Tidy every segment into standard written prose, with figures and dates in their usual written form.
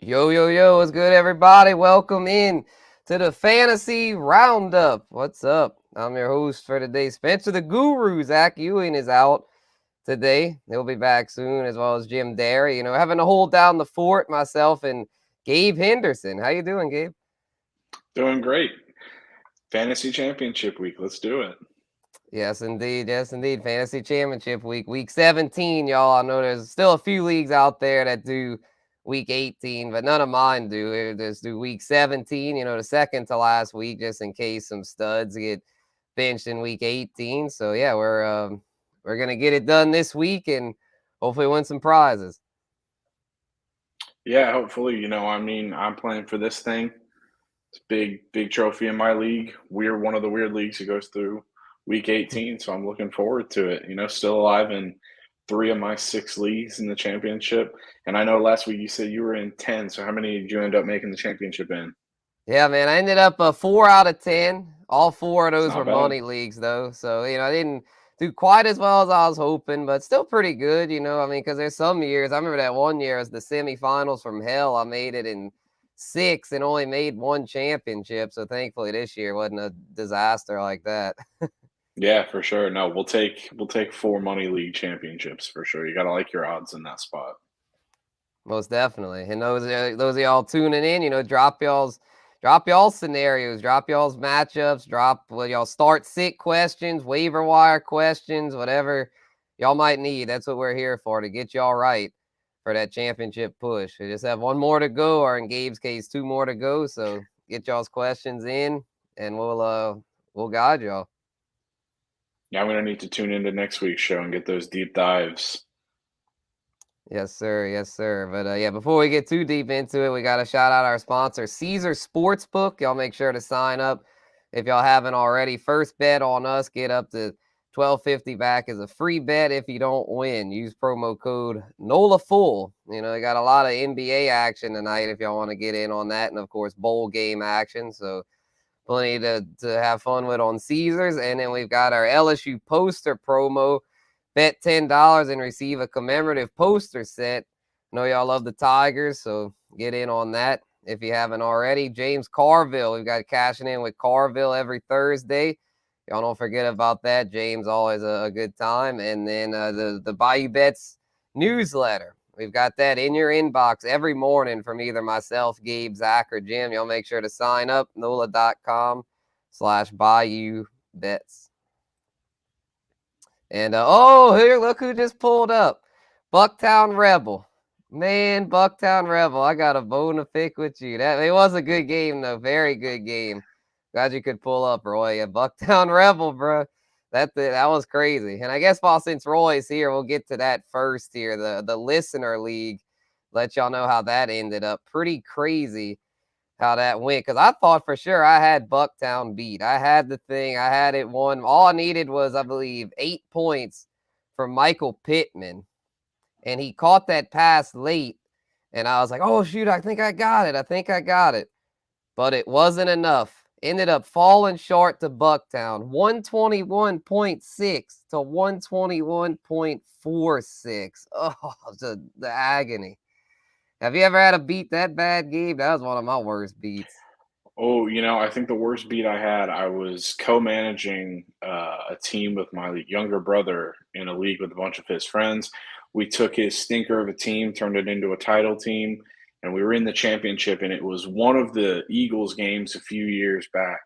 Yo, yo, yo, what's good, everybody? Welcome in to the Fantasy Roundup. What's up? I'm your host for today, Spencer the Guru. Zach Ewing is out today. He'll be back soon, as well as Jim Derry. Having to hold down the fort, myself and Gabe Henderson. How you doing, Gabe? Doing great. Fantasy Championship week. Let's do it. Yes, indeed. Yes, indeed. Fantasy Championship week 17, y'all. I know there's still a few leagues out there that do week 18, but none of mine do. They just do week 17, the second to last week, just in case some studs get benched in week 18. So yeah, we're gonna get it done this week and hopefully win some prizes. Yeah, hopefully, I'm playing for this thing. It's a big trophy in my league. We're one of the weird leagues that goes through week 18, so I'm looking forward to it. Still alive in 3 of my 6 leagues in the championship. And I know last week you said you were in 10, so how many did you end up making the championship in? Yeah, man, I ended up 4 out of 10. All four of It's those were not bad. money leagues, though. So, I didn't do quite as well as I was hoping, but still pretty good, because there's some years. I remember that one year as the semifinals from hell. I made it in 6 and only made one championship. So, thankfully, this year wasn't a disaster like that. Yeah, for sure. No, we'll take 4 money league championships for sure. You gotta like your odds in that spot. Most definitely. And those of y'all tuning in, drop y'all's scenarios, drop y'all's matchups, drop y'all start sit questions, waiver wire questions, whatever y'all might need. That's what we're here for, to get y'all right for that championship push. We just have one more to go, or in Gabe's case, 2 more to go. So get y'all's questions in and we'll guide y'all. Yeah, I'm gonna need to tune into next week's show and get those deep dives. Yes, sir. Yes, sir. But yeah, before we get too deep into it, we got to shout out our sponsor, Caesar Sportsbook. Y'all make sure to sign up if y'all haven't already. First bet on us, get up to $12.50 back as a free bet if you don't win. Use promo code NOLA-FULL. You got a lot of NBA action tonight if y'all want to get in on that, and of course bowl game action. So plenty to have fun with on Caesars. And then we've got our LSU poster promo. Bet $10 and receive a commemorative poster set. I know y'all love the Tigers, so get in on that if you haven't already. James Carville, we've got cashing in with Carville every Thursday. Y'all don't forget about that. James, always a good time. And then the Bayou Bets newsletter. We've got that in your inbox every morning from either myself, Gabe, Zach, or Jim. Y'all make sure to sign up, NOLA.com/Bayou Bets. And here, look who just pulled up. Bucktown Rebel. Man, Bucktown Rebel. I got a bone to pick with you. It was a good game, though. Very good game. Glad you could pull up, Roy. Yeah, Bucktown Rebel, bro. That was crazy. And I guess since Roy's here, we'll get to that first here. The listener league. Let y'all know how that ended up. Pretty crazy how that went, because I thought for sure I had Bucktown beat. I had the thing. I had it won. All I needed was, I believe, 8 points from Michael Pittman, and he caught that pass late, and I was like, oh, shoot, I think I got it. But it wasn't enough. Ended up falling short to Bucktown, 121.6 to 121.46. Oh, the agony. Have you ever had a beat that bad, Gabe? That was one of my worst beats. Oh, I think the worst beat I had, I was co-managing a team with my younger brother in a league with a bunch of his friends. We took his stinker of a team, turned it into a title team, and we were in the championship. And it was one of the Eagles games a few years back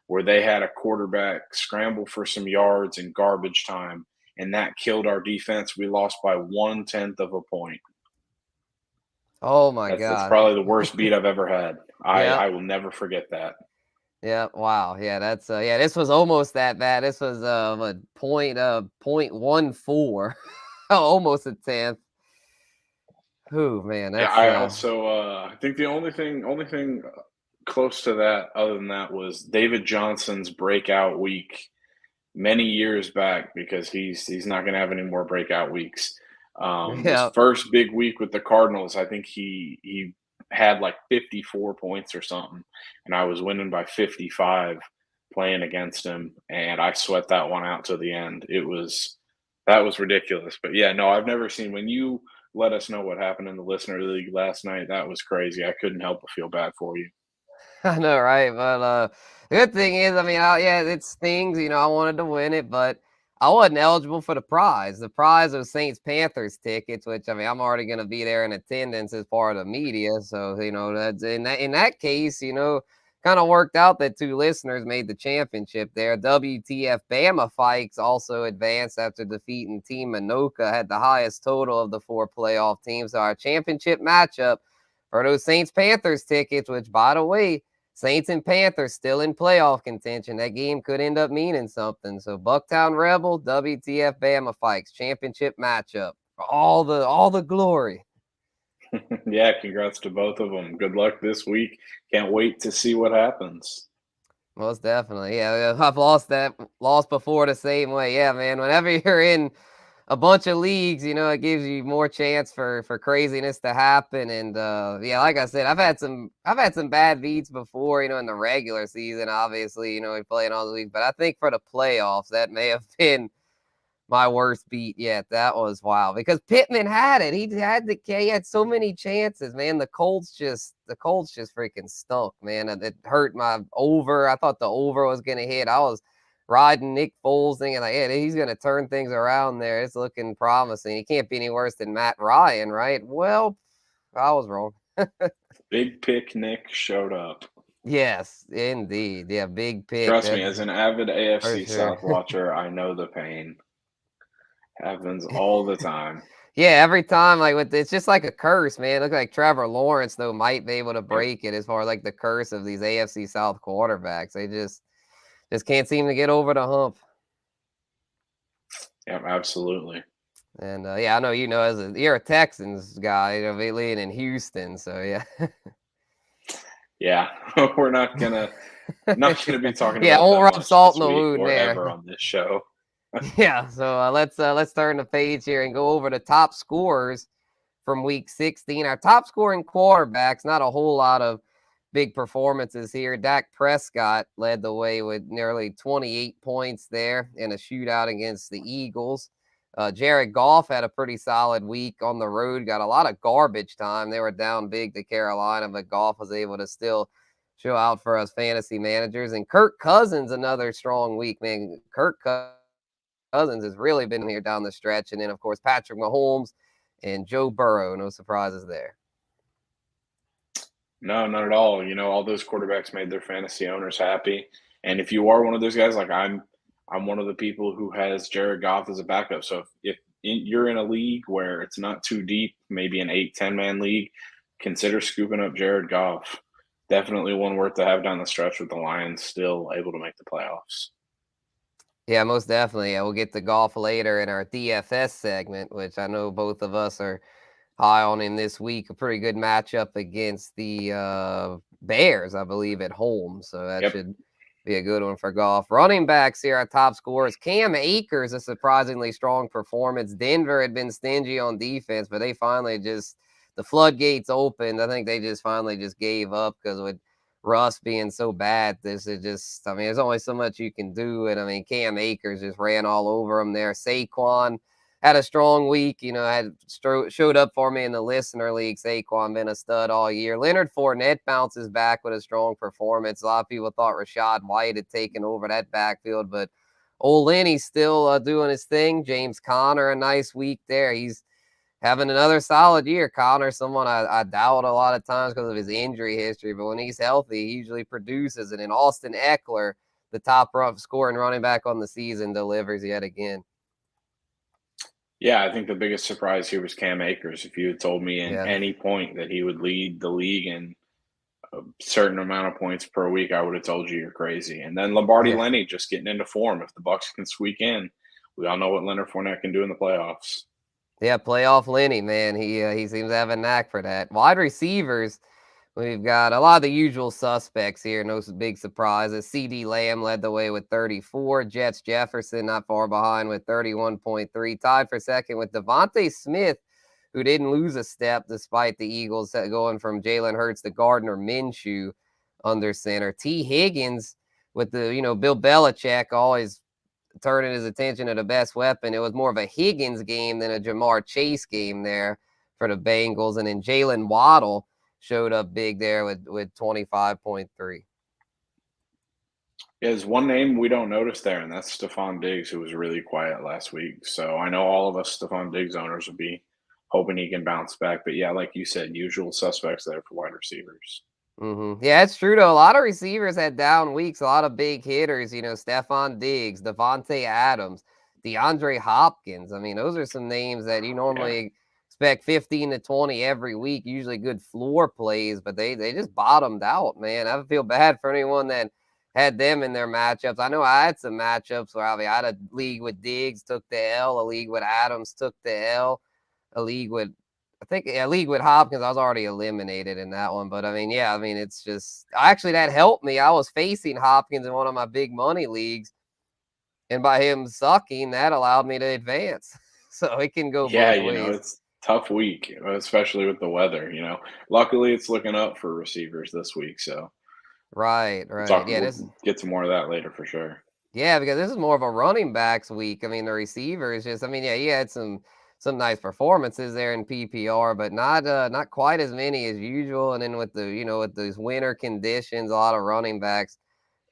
where they had a quarterback scramble for some yards in garbage time, and that killed our defense. We lost by 1/10 of a point. Oh my That's God. probably the worst beat I've ever had. I Yeah. I will never forget that. Yeah. Wow. Yeah. That's yeah. This was almost that bad. This was a .14, almost a tenth. Who man? Yeah, That's I also I think the only thing close to that other than that was David Johnson's breakout week many years back because he's not going to have any more breakout weeks. His yeah. first big week with the Cardinals, I think he had like 54 points or something, and I was winning by 55 playing against him, and I sweat that one out to the end. That was ridiculous. But yeah, no, I've never seen when you let us know what happened in the listener league last night. That was crazy. I couldn't help but feel bad for you. I know, right? But the good thing is, I mean, yeah, it stings. I wanted to win it, but I wasn't eligible for the prize. The prize was Saints Panthers tickets, which I mean, I'm already going to be there in attendance as part of the media. So that's in that case, kind of worked out that two listeners made the championship there. WTF Bama Fikes also advanced after defeating Team Anoka, had the highest total of the 4 playoff teams. So our championship matchup for those Saints Panthers tickets, which by the way, Saints and Panthers still in playoff contention. That game could end up meaning something. So Bucktown Rebel, WTF Bama Fikes championship matchup. For all the glory. Yeah, congrats to both of them. Good luck this week. Can't wait to see what happens. Most definitely. Yeah, I've lost before the same way. Yeah, man. Whenever you're in a bunch of leagues, it gives you more chance for craziness to happen. And yeah, like I said, I've had some bad beats before, in the regular season, obviously, we play in all the leagues. But I think for the playoffs, that may have been my worst beat yet. That was wild because Pittman had it. He had so many chances, man. The Colts just freaking stunk, man. It hurt my over. I thought the over was gonna hit. I was riding Nick Foles thinking like, yeah, he's gonna turn things around there. It's looking promising. He can't be any worse than Matt Ryan, right? Well, I was wrong. Big Pick Nick showed up. Yes, indeed. Yeah, big pick. Trust me, That's as an avid for AFC sure. South watcher, I know the pain. Happens all the time. Yeah, every time, like it's just like a curse, man. Look like Trevor Lawrence though might be able to Yep. break it as far as like the curse of these AFC South quarterbacks. They just can't seem to get over the hump. Yep, absolutely. And yeah, I know you're a Texans guy, being in Houston, so yeah. Yeah, we're not gonna be talking Yeah, I about won't them rub much salt this in the week wound or there. ever on this show. Yeah, so let's turn the page here and go over the top scorers from week 16. Our top scoring quarterbacks, not a whole lot of big performances here. Dak Prescott led the way with nearly 28 points there in a shootout against the Eagles. Jared Goff had a pretty solid week on the road, got a lot of garbage time. They were down big to Carolina, but Goff was able to still show out for us fantasy managers. And Kirk Cousins, another strong week, man. Kirk Cousins has really been here down the stretch. And then, of course, Patrick Mahomes and Joe Burrow. No surprises there. No, not at all. All those quarterbacks made their fantasy owners happy. And if you are one of those guys, like I'm one of the people who has Jared Goff as a backup. So if you're in a league where it's not too deep, maybe an 8-10 man league, consider scooping up Jared Goff. Definitely one worth to have down the stretch with the Lions still able to make the playoffs. Yeah, most definitely. Yeah, we'll get to golf later in our DFS segment, which I know both of us are high on in this week. A pretty good matchup against the Bears, I believe, at home. So that Yep. should be a good one for golf. Running backs here, our top scorers. Cam Akers, a surprisingly strong performance. Denver had been stingy on defense, but they finally the floodgates opened. I think they just finally just gave up because with Russ being so bad, this is just, I mean, there's only so much you can do. And I mean, Cam Akers just ran all over him there. Saquon had a strong week, showed up for me in the listener league. Saquon been a stud all year. Leonard Fournette bounces back with a strong performance. A lot of people thought Rachaad White had taken over that backfield, but old Lenny's still doing his thing. James Conner, a nice week there. He's having another solid year. Conner, someone I doubt a lot of times because of his injury history, but when he's healthy, he usually produces. And then Austin Eckler, the top scoring running back on the season, delivers yet again. Yeah, I think the biggest surprise here was Cam Akers. If you had told me in Yeah. any point that he would lead the league in a certain amount of points per week, I would have told you you're crazy. And then Lombardi Yeah. Lenny just getting into form. If the Bucks can squeak in, we all know what Leonard Fournette can do in the playoffs. Yeah, playoff Lenny, man. He seems to have a knack for that. Wide receivers, we've got a lot of the usual suspects here. No big surprises. CD Lamb led the way with 34. Jets Jefferson not far behind with 31.3. Tied for second with Devontae Smith, who didn't lose a step despite the Eagles going from Jalen Hurts to Gardner Minshew under center. T. Higgins with the, Bill Belichick always turning his attention to the best weapon. It was more of a Higgins game than a Jamar Chase game there for the Bengals. And then Jalen Waddle showed up big there with 25.3. There's one name we don't notice there, and that's Stephon Diggs, who was really quiet last week. So I know all of us Stephon Diggs owners would be hoping he can bounce back. But yeah, like you said, usual suspects there for wide receivers. Yeah, it's true though. A lot of receivers had down weeks. A lot of big hitters. Stephon Diggs, Devontae Adams, DeAndre Hopkins. I mean, those are some names that you Yeah. normally expect 15 to 20 every week. Usually good floor plays, but they just bottomed out, man. I feel bad for anyone that had them in their matchups. I know I had some matchups where I had a league with Diggs, took the L, a league with Adams, took the L, a league with a league with Hopkins, I was already eliminated in that one. But I mean, yeah, I mean, it's just actually that helped me. I was facing Hopkins in one of my big money leagues, and by him sucking, that allowed me to advance. So it can go Yeah, both ways. it's tough week, especially with the weather. Luckily it's looking up for receivers this week, so Right, right. Yeah, we'll get to more of that later for sure. yeah, because this is more of a running backs week. I mean, the receivers just, I mean, yeah, he had some nice performances there in PPR, but not quite as many as usual. And then with with those winter conditions, a lot of running backs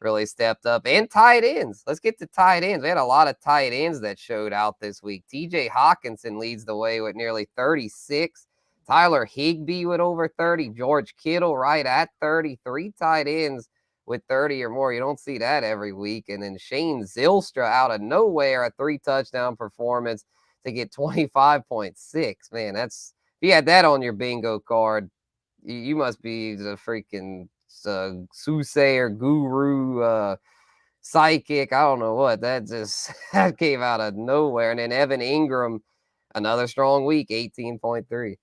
really stepped up, and tight ends. Let's get to tight ends. We had a lot of tight ends that showed out this week. TJ Hawkinson leads the way with nearly 36. Tyler Higbee with over 30. George Kittle right at 33 tight ends with 30 or more. You don't see that every week. And then Shane Zylstra out of nowhere, a 3-touchdown performance to get 25.6. Man, if you had that on your bingo card, you must be the freaking soothsayer, guru, psychic. I don't know what. That just that came out of nowhere. And then Evan Ingram, another strong week, 18.3.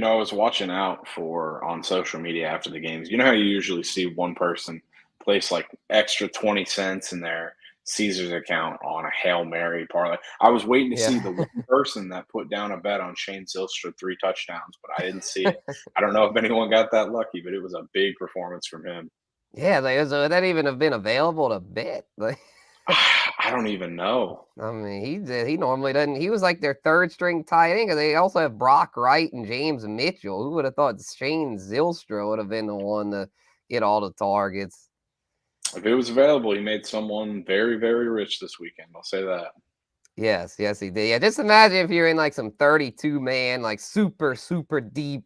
I was watching out for on social media after the games. You know how you usually see one person place like extra 20 cents in their Caesars account on a Hail Mary parlay. I was waiting to see the Yeah. one person that put down a bet on Shane Zylstra 3 touchdowns, but I didn't see it. I don't know if anyone got that lucky, but it was a big performance from him. Yeah, would that even have been available to bet? Like, I don't even know. I mean, he normally doesn't. He was like their third string tight end. 'Cause they also have Brock Wright and James Mitchell. Who would have thought Shane Zylstra would have been the one to get all the targets? If it was available, he made someone very, very rich this weekend. I'll say that. Yes, yes, he did. Yeah, just imagine if you're in like some 32 man, like super, super deep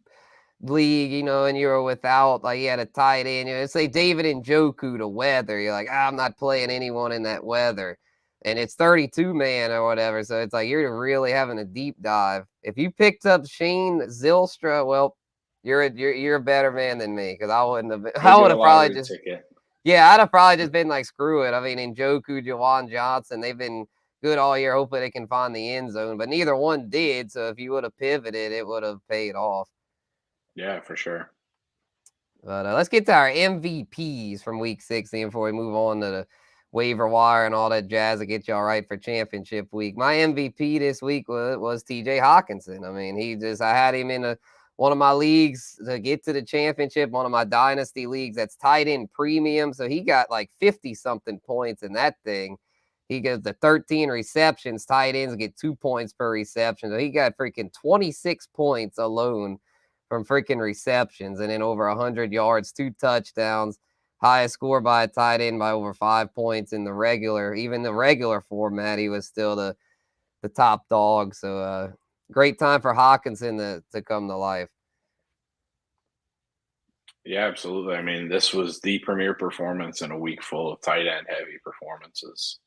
league, and you were without, like, you had a tight end, say David Njoku to weather. You're like, I'm not playing anyone in that weather. And it's 32 man or whatever. So it's like you're really having a deep dive. If you picked up Shane Zylstra, well, you're a better man than me, because I wouldn't have been, Go I get would a have probably lottery just ticket. yeah, I'd have probably just been like, screw it. I mean, Njoku, Jawan Johnson, they've been good all year. Hopefully they can find the end zone, but neither one did. So if you would have pivoted, it would have paid off. Yeah, for sure. But let's get to our MVPs from week 16 before we move on to the waiver wire and all that jazz to get you all right for championship week. My MVP this week was TJ Hawkinson. I mean, I had him in one of my leagues to get to the championship, one of my dynasty leagues that's tight end premium. So he got like 50 something points in that thing. He gets the 13 receptions. Tight ends get 2 points per reception. So he got freaking 26 points alone from freaking receptions, and then over 100 yards, 2 touchdowns, highest score by a tight end by over 5 points in the regular format. He was still the top dog. So great time for Hawkinson to come to life. Yeah, absolutely. I mean, this was the premier performance in a week full of tight end heavy performances.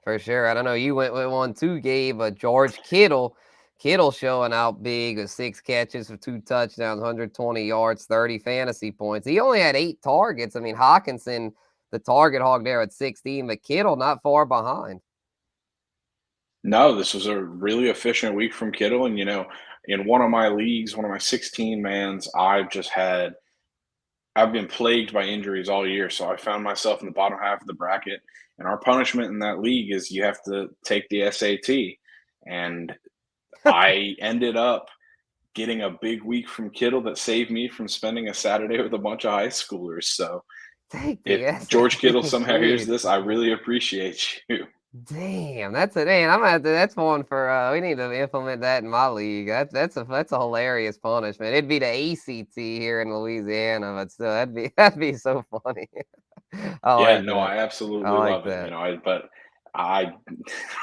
For sure. I don't know. You went with one too, Gabe. George Kittle. Kittle showing out big with 6 catches for 2 touchdowns, 120 yards, 30 fantasy points. He only had 8 targets. I mean, Hawkinson, the target hog there at 16, but Kittle not far behind. No, this was a really efficient week from Kittle. And, in one of my leagues, one of my 16 mans, I've been plagued by injuries all year. So I found myself in the bottom half of the bracket. And our punishment in that league is you have to take the SAT. And I ended up getting a big week from Kittle that saved me from spending a Saturday with a bunch of high schoolers. So Take if the George Kittle SAT. somehow hears this, I really appreciate you. Damn, that's a man. I'm gonna have to. That's one for. We need to implement that in my league. That's a hilarious punishment. It'd be the ACT here in Louisiana, but still, that'd be so funny. I Yeah, like no, that. I I absolutely like love it. that. But I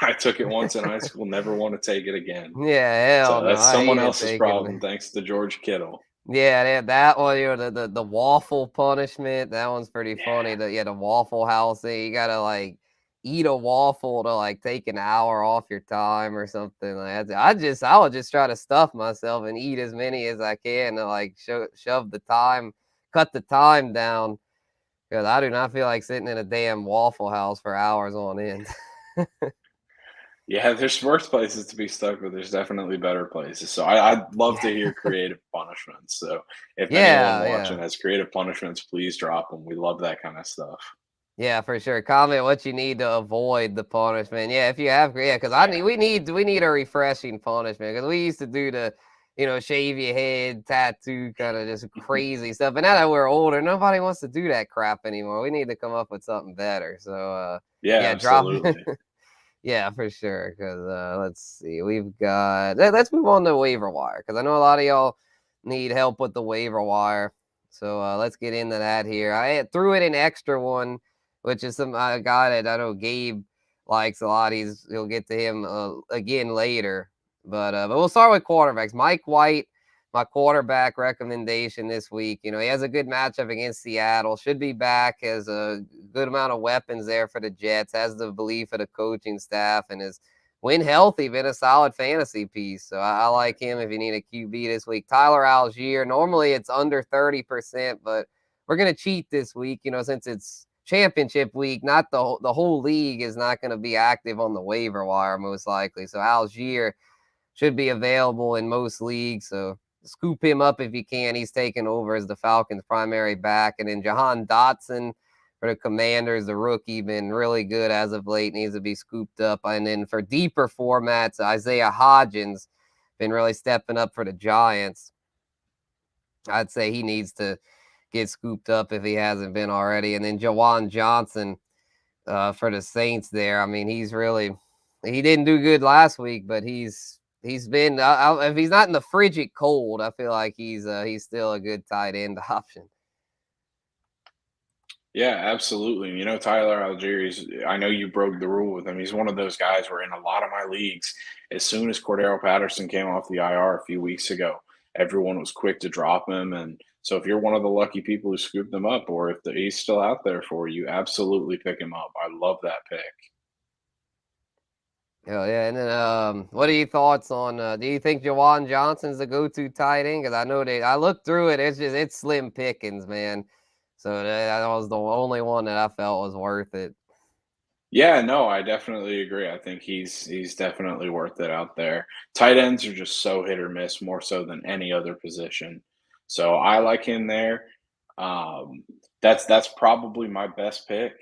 I took it once in high school, never want to take it again. Yeah, hell So no. that's I someone hated else's problem, taking. thanks to George Kittle. Yeah, that one. The waffle punishment. That one's pretty funny. Yeah. The Waffle House thing. You gotta like eat a waffle to like take an hour off your time or something like that. I would just try to stuff myself and eat as many as I can to like shove the time, cut the time down because I do not feel like sitting in a damn Waffle House for hours on end. Yeah, there's worse places to be stuck, but there's definitely better places. So I'd love to hear creative punishments. So if anyone Yeah, watching yeah. has creative punishments, please drop them. We love that kind of stuff. Yeah, for sure. Comment what you need to avoid the punishment. Yeah, if you have, yeah, because I need Yeah. we need a refreshing punishment because we used to do the, shave your head, tattoo, kind of just crazy stuff. But now that we're older, nobody wants to do that crap anymore. We need to come up with something better. So, Yeah, yeah, drop. absolutely. Yeah, for sure. Because let's see, we've got. Let's move on to waiver wire because I know a lot of y'all need help with the waiver wire. So let's get into that here. I threw in an extra one, which is some guy that I know Gabe likes a lot. He'll get to him again later, but we'll start with quarterbacks. Mike White, my quarterback recommendation this week. He has a good matchup against Seattle. Should be back. Has a good amount of weapons there for the Jets. Has the belief of the coaching staff and is when healthy been a solid fantasy piece. So I like him if you need a QB this week. Tyler Algier. Normally it's under 30%, but we're gonna cheat this week. Since it's championship week, not the whole league is not going to be active on the waiver wire most likely. So Algier should be available in most leagues. So scoop him up if you can. He's taken over as the Falcons' primary back. And then Jahan Dotson for the Commanders, the rookie, been really good as of late, needs to be scooped up. And then for deeper formats, Isaiah Hodgins been really stepping up for the Giants. I'd say he needs to get scooped up if he hasn't been already. And then Jawan Johnson for the Saints there. I mean, he didn't do good last week, but he's been if he's not in the frigid cold, I feel like he's still a good tight end option. Yeah, absolutely. Tyler Algieri's, I know you broke the rule with him. He's one of those guys where in a lot of my leagues, as soon as Cordero Patterson came off the IR a few weeks ago, everyone was quick to drop him. And so if you're one of the lucky people who scooped him up, or if he's still out there for you, absolutely pick him up. I love that pick. Hell yeah! And then what are your thoughts on? Do you think Jawan Johnson's the go-to tight end? Because I know I looked through it. It's slim pickings, man. So that was the only one that I felt was worth it. Yeah, no, I definitely agree. I think he's definitely worth it out there. Tight ends are just so hit or miss, more so than any other position. So I like him there. Um, that's probably my best pick.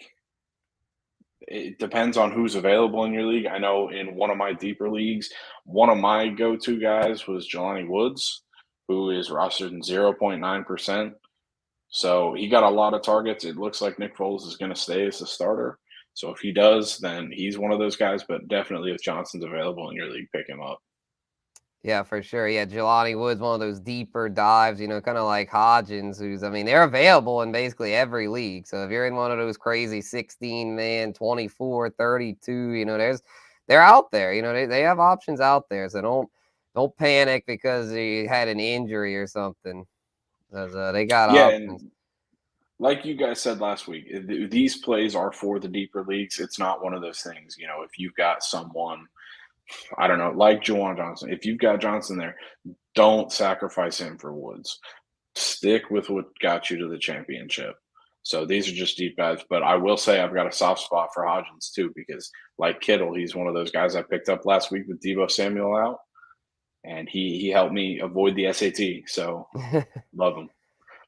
It depends on who's available in your league. I know in one of my deeper leagues, one of my go-to guys was Jelani Woods, who is rostered in 0.9%. So he got a lot of targets. It looks like Nick Foles is going to stay as the starter. So if he does, then he's one of those guys. But definitely, if Johnson's available in your league, pick him up. Yeah, for sure. Yeah, Jelani Woods, one of those deeper dives, kind of like Hodgins, I mean, they're available in basically every league. So if you're in one of those crazy 16 man, 24, 32, they're out there. They have options out there. So don't panic because you had an injury or something. Because they got Yeah, options. and like you guys said last week, these plays are for the deeper leagues. It's not one of those things. If you've got someone, I don't know, like Juwan Johnson, if you've got Johnson there, don't sacrifice him for Woods. Stick with what got you to the championship. So these are just deep guys. But I will say I've got a soft spot for Hodgins too, because like Kittle, he's one of those guys I picked up last week with Debo Samuel out, and he helped me avoid the SAT. So love him.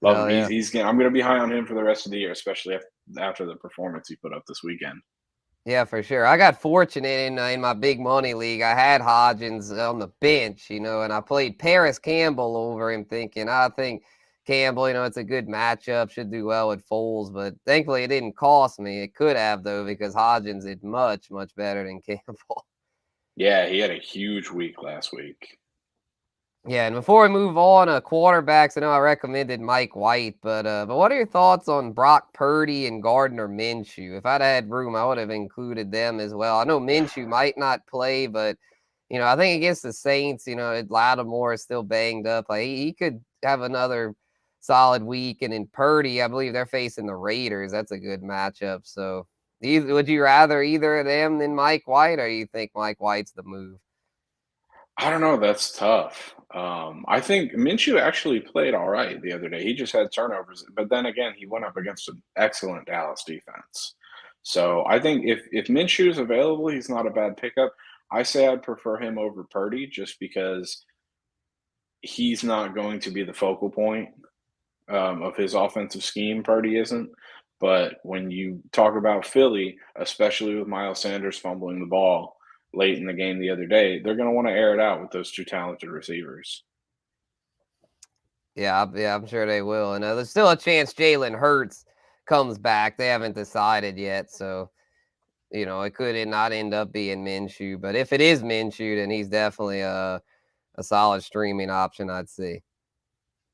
Love him. Hell yeah. I'm going to be high on him for the rest of the year, especially after the performance he put up this weekend. Yeah, for sure. I got fortunate in my big money league. I had Hodgins on the bench, and I played Paris Campbell over him, thinking I think Campbell, it's a good matchup. Should do well with Foles, but thankfully it didn't cost me. It could have, though, because Hodgins did much, much better than Campbell. Yeah, he had a huge week last week. Yeah, and before we move on, quarterbacks, I know I recommended Mike White, but what are your thoughts on Brock Purdy and Gardner Minshew? If I'd had room, I would have included them as well. I know Minshew might not play, but I think against the Saints, Lattimore is still banged up. Like he could have another solid week, and in Purdy, I believe they're facing the Raiders. That's a good matchup. So, would you rather either of them than Mike White, or you think Mike White's the move? I don't know. That's tough. I think Minshew actually played all right the other day. He just had turnovers, but then again, he went up against an excellent Dallas defense. So I think if Minshew is available, he's not a bad pickup. I say I'd prefer him over Purdy just because he's not going to be the focal point of his offensive scheme. Purdy isn't. But when you talk about Philly, especially with Miles Sanders fumbling the ball late in the game the other day, they're going to want to air it out with those two talented receivers. Yeah, I'm sure they will. And there's still a chance Jalen Hurts comes back. They haven't decided yet, so it could not end up being Minshew. But if it is Minshew, then he's definitely a solid streaming option, I'd say.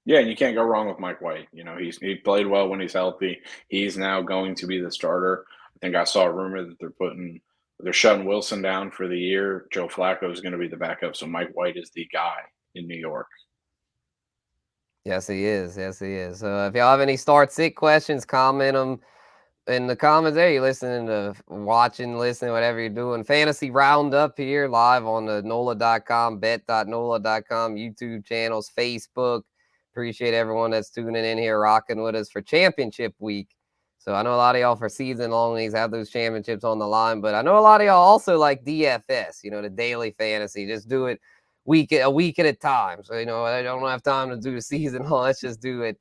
Yeah, and you can't go wrong with Mike White. He played well when he's healthy. He's now going to be the starter. I think I saw a rumor that they're shutting Wilson down for the year. Joe Flacco is going to be the backup, so Mike White is the guy in New York. Yes, he is. Yes, he is. So if y'all have any start sit questions, comment them in the comments there. You're listening to watching, listening, whatever you're doing. Fantasy Roundup here live on the NOLA.com, bet.NOLA.com, YouTube channels, Facebook. Appreciate everyone that's tuning in here, rocking with us for championship week. So I know a lot of y'all for season long leagues have those championships on the line, but I know a lot of y'all also like DFS, the daily fantasy. Just do it a week at a time. So, I don't have time to do the season long. Let's just do it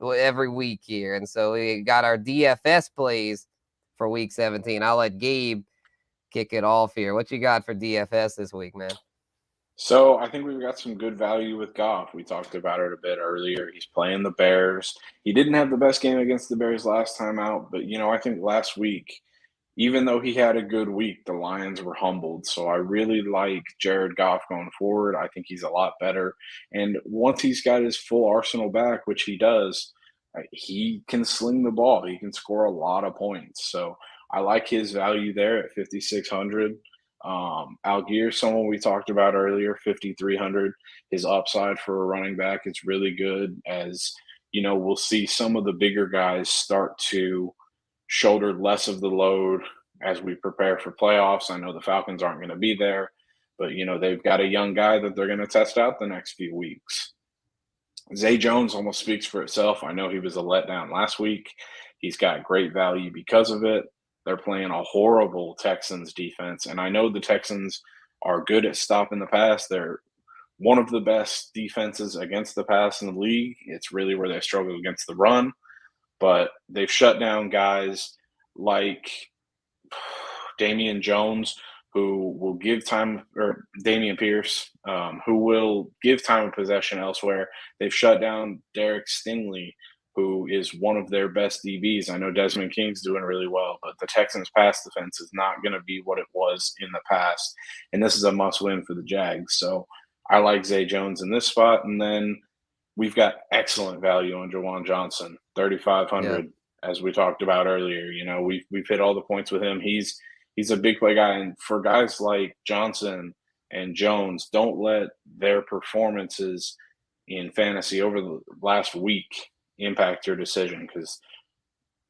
every week here. And so we got our DFS plays for week 17. I'll let Gabe kick it off here. What you got for DFS this week, man? So I think we've got some good value with Goff. We talked about it a bit earlier. He's playing the Bears. He didn't have the best game against the Bears last time out, but I think last week, even though he had a good week, the Lions were humbled. So I really like Jared Goff going forward. I think he's a lot better. And once he's got his full arsenal back, which he does, he can sling the ball. He can score a lot of points. So I like his value there at 5,600. Algier, someone we talked about earlier, 5,300. His upside for a running back is really good. As we'll see some of the bigger guys start to shoulder less of the load as we prepare for playoffs. I know the Falcons aren't going to be there, but they've got a young guy that they're going to test out the next few weeks. Zay Jones almost speaks for itself. I know he was a letdown last week. He's got great value because of it. They're playing a horrible Texans defense, and I know the Texans are good at stopping the pass. They're one of the best defenses against the pass in the league. It's really where they struggle against the run, but they've shut down guys like Damian Jones, who will give time, or Damian Pierce, who will give time of possession elsewhere. They've shut down Derek Stingley, who is one of their best DBs. I know Desmond King's doing really well, but the Texans' pass defense is not going to be what it was in the past. And this is a must win for the Jags. So I like Zay Jones in this spot. And then we've got excellent value on Jawan Johnson, 3,500. Yeah. As we talked about earlier, we've hit all the points with him. He's a big play guy, and for guys like Johnson and Jones, don't let their performances in fantasy over the last week impact your decision, because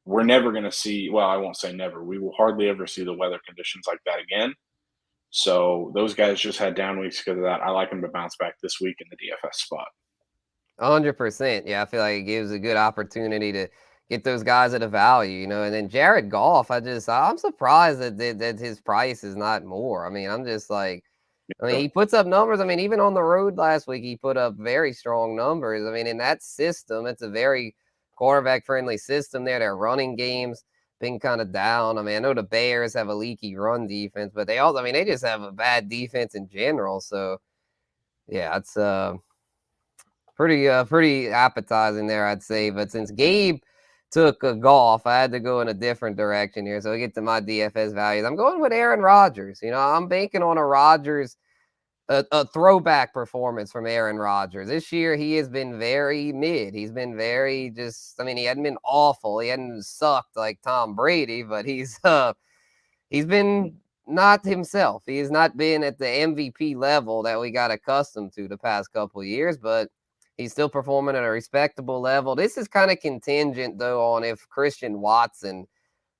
we're never going to see, well, I won't say never, we will hardly ever see the weather conditions like that again. So those guys just had down weeks because of that. I like them to bounce back this week in the DFS spot. 100%. Yeah, I feel like it gives a good opportunity to get those guys at a value, and then Jared Goff, I'm surprised that his price is not more. I mean, I'm just like, he puts up numbers. I mean, even on the road last week, he put up very strong numbers. I mean, in that system, it's a very quarterback-friendly system there. Their running games been kind of down. I mean, I know the Bears have a leaky run defense, but they just have a bad defense in general. So, yeah, it's pretty appetizing there, I'd say. But since Gabe took a golf, I had to go in a different direction here. So I get to my DFS values. I'm going with Aaron Rodgers. I'm banking on a Rodgers, a throwback performance from Aaron Rodgers. This year, he has been very mid. He's been very he hadn't been awful. He hadn't sucked like Tom Brady, but he's been not himself. He has not been at the MVP level that we got accustomed to the past couple of years, but he's still performing at a respectable level. This is kind of contingent, though, on if Christian Watson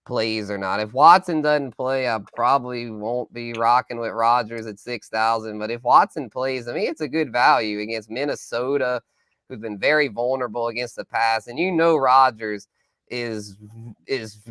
plays or not. If Watson doesn't play, I probably won't be rocking with Rodgers at 6,000. But if Watson plays, it's a good value against Minnesota, who's been very vulnerable against the pass. And Rodgers is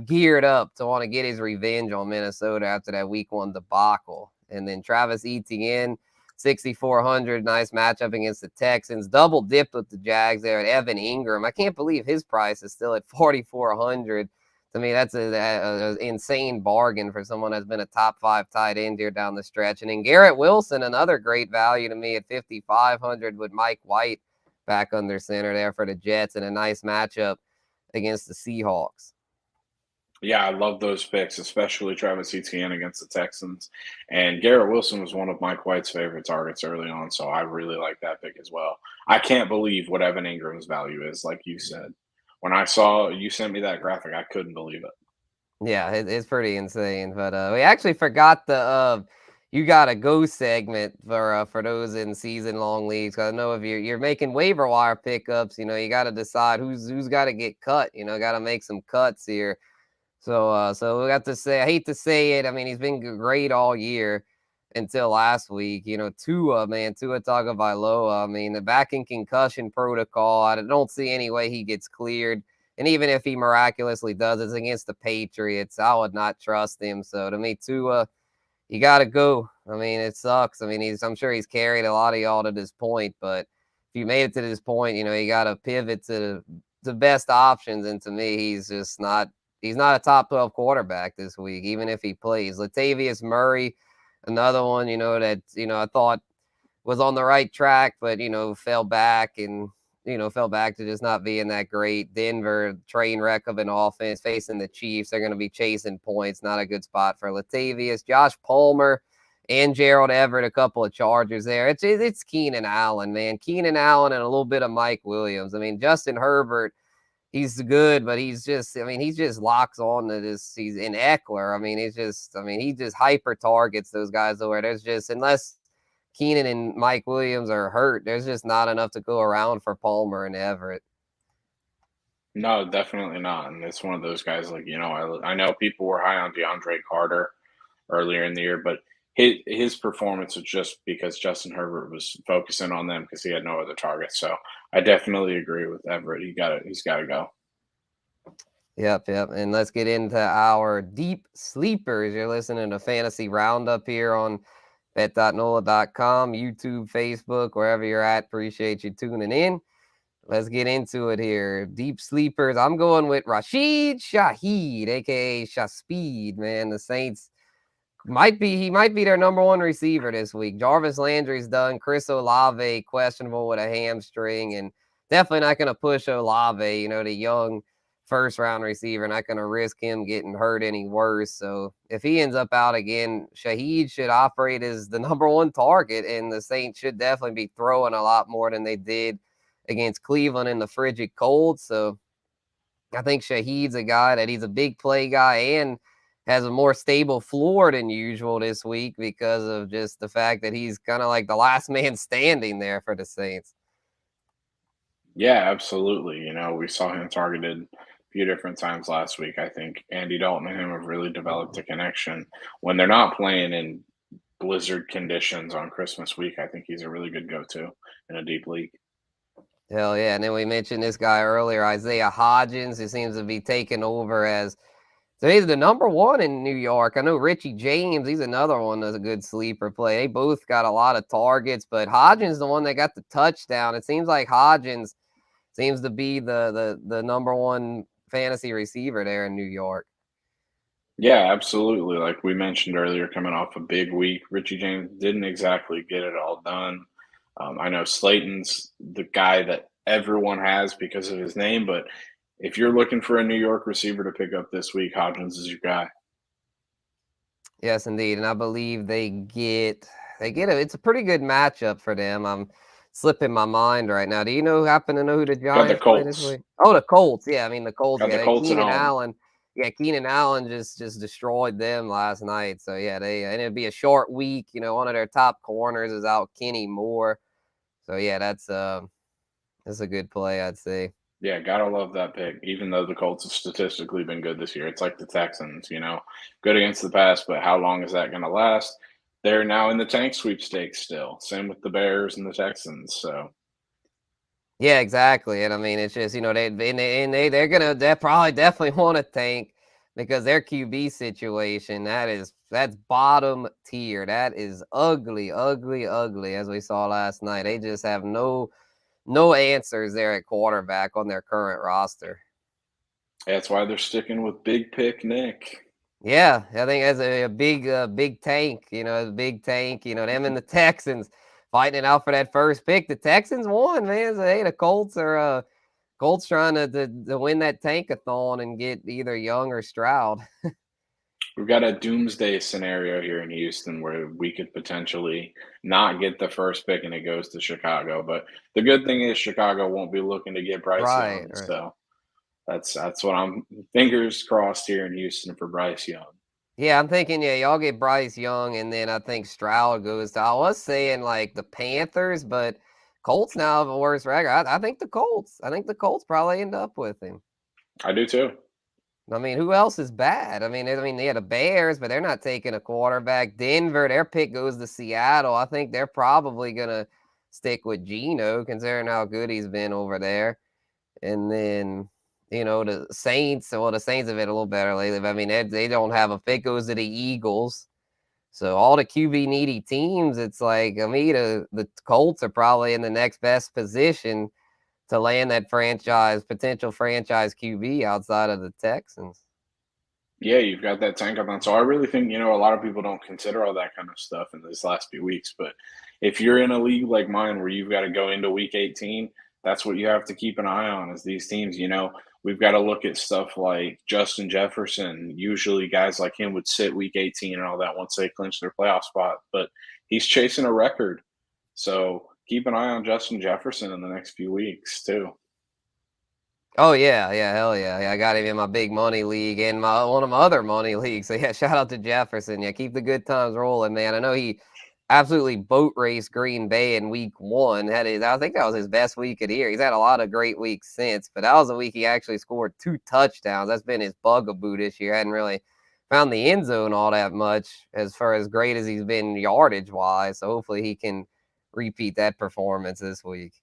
geared up to want to get his revenge on Minnesota after that week 1 debacle. And then Travis Etienne, 6,400, nice matchup against the Texans. Double dipped with the Jags there at Evan Ingram. I can't believe his price is still at 4,400. To me, that's an insane bargain for someone that's been a top 5 tight end here down the stretch. And then Garrett Wilson, another great value to me at 5,500 with Mike White back under center there for the Jets, and a nice matchup against the Seahawks. Yeah, I love those picks, especially Travis Etienne against the Texans. And Garrett Wilson was one of Mike White's favorite targets early on, so I really like that pick as well. I can't believe what Evan Ingram's value is, like you said. When I saw you sent me that graphic, I couldn't believe it. Yeah, it's pretty insane. But we actually forgot the you gotta go segment for those in season long leagues. 'Cause I know if you're making waiver wire pickups, you got to decide who's got to get cut. Got to make some cuts here. So we got to say, I hate to say it. He's been great all year until last week. Tua Tagovailoa. The back in concussion protocol. I don't see any way he gets cleared. And even if he miraculously does, it's against the Patriots. I would not trust him. So to me, Tua, you got to go. It sucks. I'm sure he's carried a lot of y'all to this point, but if you made it to this point, you got to pivot to the best options. And to me, he's just not. He's not a top 12 quarterback this week, even if he plays. Latavius Murray, another one, that I thought was on the right track, but fell back to just not being that great. Denver, train wreck of an offense, facing the Chiefs. They're going to be chasing points. Not a good spot for Latavius. Josh Palmer and Gerald Everett, a couple of Chargers there. It's Keenan Allen, man. Keenan Allen and a little bit of Mike Williams. Justin Herbert, he's good, but he just locks on to this. He's in Eckler. He just hyper targets those guys where there's just, unless Keenan and Mike Williams are hurt, there's just not enough to go around for Palmer and Everett. No, definitely not. And it's one of those guys I know people were high on DeAndre Carter earlier in the year, but his performance was just because Justin Herbert was focusing on them because he had no other targets. So I definitely agree with Everett. He's got to go. Yep. And let's get into our deep sleepers. You're listening to Fantasy Roundup here on bet.nola.com, YouTube, Facebook, wherever you're at. Appreciate you tuning in. Let's get into it here. Deep sleepers. I'm going with Rashid Shaheed, aka Shaspeed, man. The Saints might be their number 1 receiver this week. Jarvis Landry's done. Chris Olave questionable with a hamstring, and definitely not going to push Olave, the young first-round receiver. Not going to risk him getting hurt any worse. So if he ends up out again, Shaheed should operate as the number 1 target, and the Saints should definitely be throwing a lot more than they did against Cleveland in the frigid cold. So I think Shaheed's a guy that he's a big play guy and has a more stable floor than usual this week because of just the fact that he's kind of like the last man standing there for the Saints. Yeah, absolutely. We saw him targeted a few different times last week. I think Andy Dalton and him have really developed a connection. When they're not playing in blizzard conditions on Christmas week, I think he's a really good go-to in a deep league. Hell yeah. And then we mentioned this guy earlier, Isaiah Hodgins, who seems to be taking over so he's the number 1 in New York. I know Richie James, he's another one that's a good sleeper play. They both got a lot of targets, but Hodgins the one that got the touchdown. It seems like Hodgins seems to be the number 1 fantasy receiver there in New York. Yeah, absolutely. Like we mentioned earlier, coming off a big week, Richie James didn't exactly get it all done. I know Slayton's the guy that everyone has because of his name, but if you're looking for a New York receiver to pick up this week, Hodgins is your guy. Yes, indeed, and I believe they get it's a pretty good matchup for them. I'm slipping my mind right now. Do you happen to know who the Got the Giants play this Colts. week? Oh, the Colts. Yeah, I mean the Colts. Got the Yeah, Colts at home. Keenan Allen just destroyed them last night. So yeah, and it'd be a short week. One of their top corners is out, Kenny Moore. So yeah, that's a good play, I'd say. Yeah, gotta love that pick. Even though the Colts have statistically been good this year, it's like the Texans, good against the pass, but how long is that going to last? They're now in the tank sweepstakes still. Same with the Bears and the Texans. So Yeah, exactly. And I mean, it's just they're probably definitely want to tank because their QB situation that's bottom tier. That is ugly, ugly, ugly. As we saw last night, they just have no answers there at quarterback on their current roster. that's why they're sticking with Big Pick Nick. Yeah, I think as a big tank, a big tank, them and the Texans fighting it out for that first pick. The Texans won, man. So, hey, the Colts trying to win that tankathon and get either Young or Stroud. We've got a doomsday scenario here in Houston where we could potentially not get the first pick and it goes to Chicago. But the good thing is Chicago won't be looking to get Bryce Right, Young. right. So that's what I'm fingers crossed here in Houston for Bryce Young. Yeah, I'm thinking, yeah, y'all get Bryce Young, and then I think Stroud goes to. I was saying like the Panthers, but Colts now have a worse record. I think the Colts. I think the Colts probably end up with him. I do too. I mean, who else is bad? I mean, they had the Bears, but they're not taking a quarterback. Denver, their pick goes to Seattle. I think they're probably gonna stick with Geno, considering how good he's been over there. And then, the Saints. Well, the Saints have been a little better lately. But I mean, they don't have a pick goes to the Eagles. So all the QB needy teams, it's like the Colts are probably in the next best position to land that potential franchise QB outside of the Texans. Yeah, you've got that tankathon. So I really think, a lot of people don't consider all that kind of stuff in these last few weeks. But if you're in a league like mine where you've got to go into week 18, that's what you have to keep an eye on is these teams. We've got to look at stuff like Justin Jefferson. Usually guys like him would sit week 18 and all that once they clinch their playoff spot. But he's chasing a record. So keep an eye on Justin Jefferson in the next few weeks too. Oh yeah, yeah, hell yeah. Yeah, I got him in my big money league and my one of my other money leagues. So yeah, shout out to Jefferson. Yeah, keep the good times rolling, man. I know he absolutely boat raced Green Bay in week one. I think that was his best week of the year. He's had a lot of great weeks since, but that was a week he actually scored 2 touchdowns. That's been his bugaboo this year. I hadn't really found the end zone all that much as far as great as he's been yardage wise. So hopefully he can repeat that performance this week.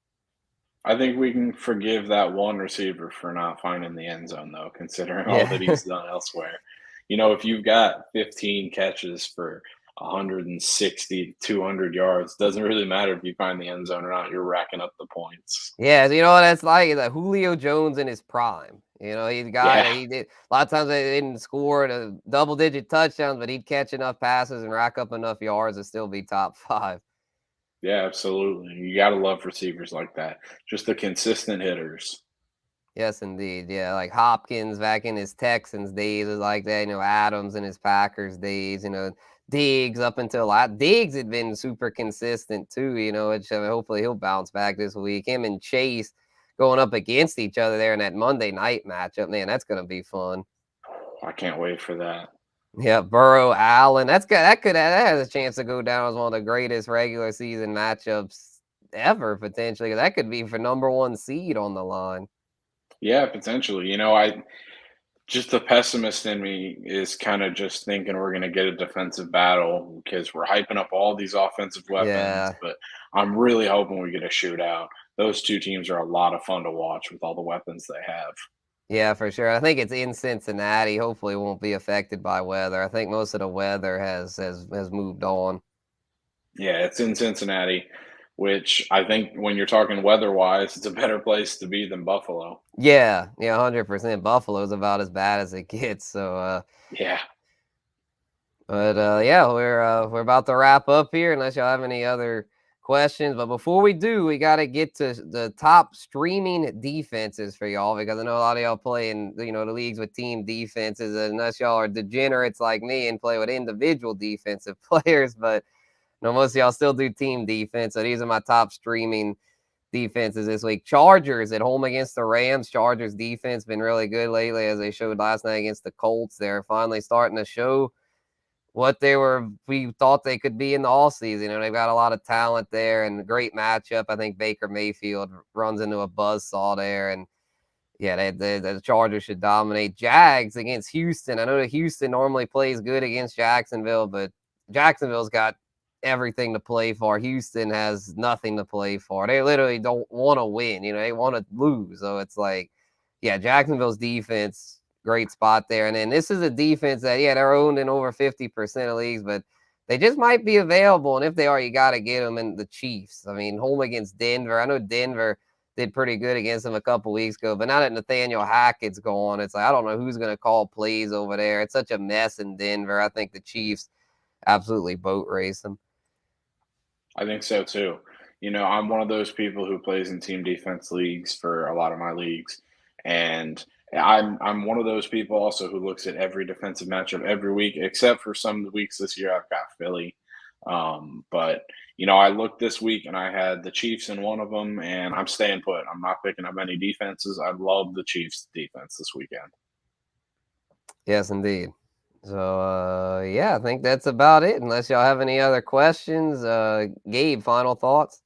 I think we can forgive that one receiver for not finding the end zone, though, considering all that Yeah. he's done elsewhere. If you've got 15 catches for 160 to 200 yards, doesn't really matter if you find the end zone or not. You're racking up the points. Yeah, you know what that's like? It's like Julio Jones in his prime. He's a guy Yeah, that he did a lot of times they didn't score the double-digit touchdowns, but he'd catch enough passes and rack up enough yards to still be top 5. yeah, absolutely. You got to love receivers like that. Just the consistent hitters. Yes, indeed. Yeah, like Hopkins back in his Texans days was like that. Adams in his Packers days. Diggs up until Diggs had been super consistent too. Which hopefully he'll bounce back this week. Him and Chase going up against each other there in that Monday night matchup. Man, that's gonna be fun. I can't wait for that. Yeah, Burrow, Allen. That has a chance to go down as one of the greatest regular season matchups ever potentially. 'Cause that could be for number 1 seed on the line. Yeah, potentially. I just the pessimist in me is kind of just thinking we're going to get a defensive battle because we're hyping up all these offensive weapons, Yeah. but I'm really hoping we get a shootout. Those two teams are a lot of fun to watch with all the weapons they have. Yeah, for sure. I think it's in Cincinnati. Hopefully, it won't be affected by weather. I think most of the weather has moved on. Yeah, it's in Cincinnati, which I think when you're talking weather-wise, it's a better place to be than Buffalo. Yeah, yeah, 100%. Buffalo's about as bad as it gets. So, Yeah. but yeah, we're about to wrap up here. Unless y'all have any other questions. But before we do, we got to get to the top streaming defenses for y'all, because I know a lot of y'all play in, the leagues with team defenses, unless y'all are degenerates like me and play with individual defensive players. But most of y'all still do team defense. So these are my top streaming defenses this week. Chargers at home against the Rams. Chargers defense been really good lately, as they showed last night against the Colts. They're finally starting to show what we thought they could be in the all season. They've got a lot of talent there and a great matchup. I think Baker Mayfield runs into a buzzsaw there, and yeah, the Chargers should dominate. Jags against Houston. I know that Houston normally plays good against Jacksonville, but Jacksonville's got everything to play for. Houston has nothing to play for. They literally don't want to win. They want to lose. So it's like, yeah, Jacksonville's defense, great spot there. And then this is a defense that, they're owned in over 50% of leagues, but they just might be available. And if they are, you got to get them in the Chiefs. I mean, home against Denver. I know Denver did pretty good against them a couple weeks ago, but now that Nathaniel Hackett's gone, it's like, I don't know who's going to call plays over there. It's such a mess in Denver. I think the Chiefs absolutely boat race them. I think so too. I'm one of those people who plays in team defense leagues for a lot of my leagues, and I'm one of those people also who looks at every defensive matchup every week, except for some of the weeks this year I've got Philly. But I looked this week and I had the Chiefs in one of them, and I'm staying put. I'm not picking up any defenses. I love the Chiefs defense this weekend. Yes, indeed. So, I think that's about it. Unless y'all have any other questions. Gabe, final thoughts?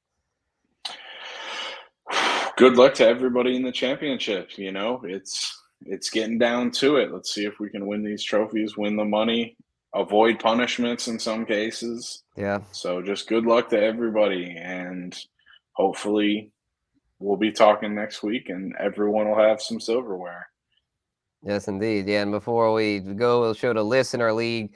Good luck to everybody in the championship. It's getting down to it. Let's see if we can win these trophies, win the money, avoid punishments in some cases. Yeah. So just good luck to everybody, and hopefully we'll be talking next week and everyone will have some silverware. Yes, indeed. Yeah, and before we go, we'll show the listener league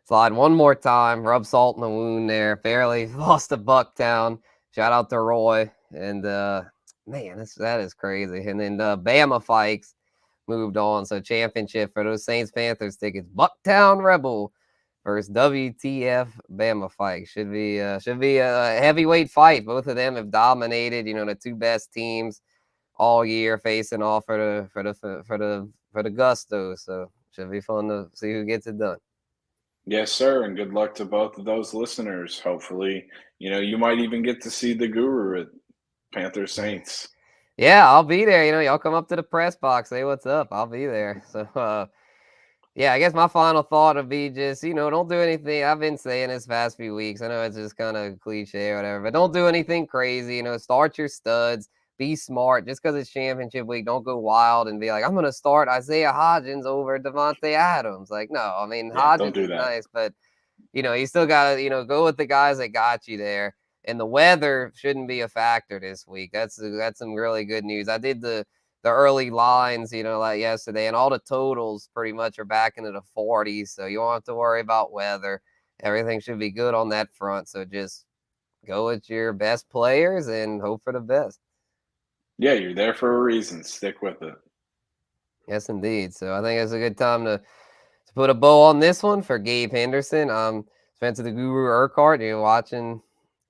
slide one more time. Rub salt in the wound there. Barely lost to Bucktown. Shout out to Roy. And man, that is crazy. And then Bama Fikes moved on. So championship for those Saints Panthers tickets. Bucktown Rebel versus WTF Bama Fikes. Should be a heavyweight fight. Both of them have dominated. The two best teams all year facing off for the gusto. So should be fun to see who gets it done. Yes, sir, and good luck to both of those listeners. Hopefully, you might even get to see the guru at Panthers Saints. Yeah, I'll be there. Y'all come up to the press box, say what's up. I'll be there. So I guess my final thought would be just, don't do anything. I've been saying this past few weeks. I know it's just kind of cliche or whatever, but don't do anything crazy. Start your studs. Be smart. Just because it's championship week, don't go wild and be like, I'm going to start Isaiah Hodgins over Devontae Adams. Like, no, I mean, Yeah, Hodgins is nice, but, you still got to, go with the guys that got you there. And the weather shouldn't be a factor this week. That's some really good news. I did the early lines, like yesterday, and all the totals pretty much are back into the 40s. So you won't have to worry about weather. Everything should be good on that front. So just go with your best players and hope for the best. Yeah, you're there for a reason. Stick with it. Yes, indeed. So I think it's a good time to put a bow on this one for Gabe Henderson. Spencer the Guru Urquhart. You're watching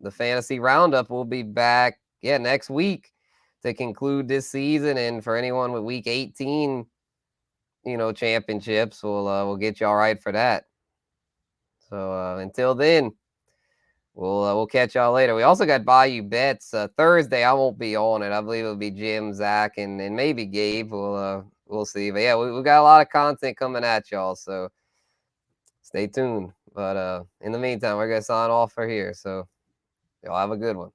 the Fantasy Roundup. We'll be back, next week to conclude this season. And for anyone with Week 18, championships, we'll get you all right for that. So until then, we'll catch y'all later. We also got Bayou Bets Thursday. I won't be on it. I believe it'll be Jim, Zach, and maybe Gabe. We'll see. But yeah, we've got a lot of content coming at y'all. So stay tuned. But in the meantime, we're gonna sign off for here. So y'all have a good one.